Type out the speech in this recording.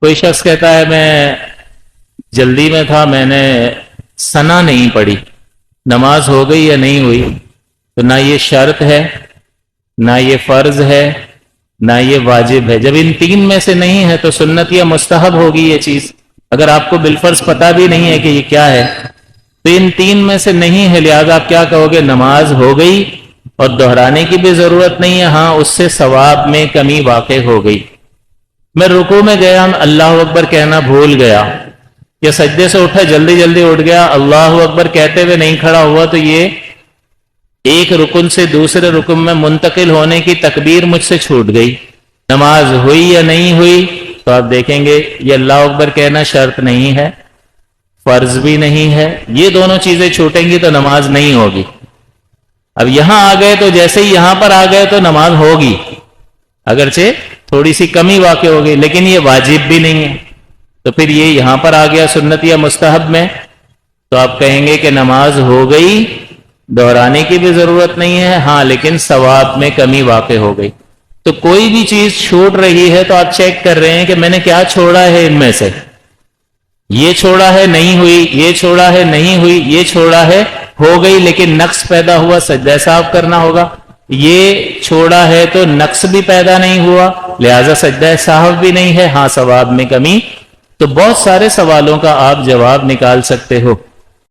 کوئی شخص کہتا ہے میں جلدی میں تھا، میں نے ثنا نہیں پڑھی، نماز ہو گئی یا نہیں ہوئی؟ تو نہ یہ شرط ہے، نہ یہ فرض ہے، نہ یہ واجب ہے۔ جب ان تین میں سے نہیں ہے تو سنت یا مستحب ہوگی یہ چیز۔ اگر آپ کو بالفرض پتہ بھی نہیں ہے کہ یہ کیا ہے تو ان تین میں سے نہیں ہے، لہذا آپ کیا کہو گے؟ نماز ہو گئی اور دہرانے کی بھی ضرورت نہیں ہے، ہاں اس سے ثواب میں کمی واقع ہو گئی۔ میں رکوع میں گیا، اللہ اکبر کہنا بھول گیا، یا سجدے سے اٹھا جلدی جلدی اٹھ گیا، اللہ اکبر کہتے ہوئے نہیں کھڑا ہوا، تو یہ ایک رکن سے دوسرے رکن میں منتقل ہونے کی تکبیر مجھ سے چھوٹ گئی۔ نماز ہوئی یا نہیں ہوئی؟ تو آپ دیکھیں گے یہ اللہ اکبر کہنا شرط نہیں ہے، فرض بھی نہیں ہے، یہ دونوں چیزیں چھوٹیں گی تو نماز نہیں ہوگی۔ اب یہاں آ گئے تو جیسے ہی یہاں پر آ گئے تو نماز ہوگی، اگرچہ تھوڑی سی کمی واقع ہوگی، لیکن یہ واجب بھی نہیں ہے۔ تو پھر یہ یہاں پر آ گیا سنت یا مستحب میں، تو آپ کہیں گے کہ نماز ہو گئی، دہرانے کی بھی ضرورت نہیں ہے، ہاں لیکن ثواب میں کمی واقع ہو گئی۔ تو کوئی بھی چیز چھوٹ رہی ہے تو آپ چیک کر رہے ہیں کہ میں نے کیا چھوڑا ہے، ان میں سے یہ چھوڑا ہے نہیں ہوئی، یہ چھوڑا ہے نہیں ہوئی، یہ چھوڑا ہے ہو گئی لیکن نقص پیدا ہوا، سجدہ صاحب کرنا ہوگا، یہ چھوڑا ہے تو نقص بھی پیدا نہیں ہوا لہذا سجدہ صاحب بھی نہیں ہے، ہاں ثواب میں کمی۔ تو بہت سارے سوالوں کا آپ جواب نکال سکتے ہو۔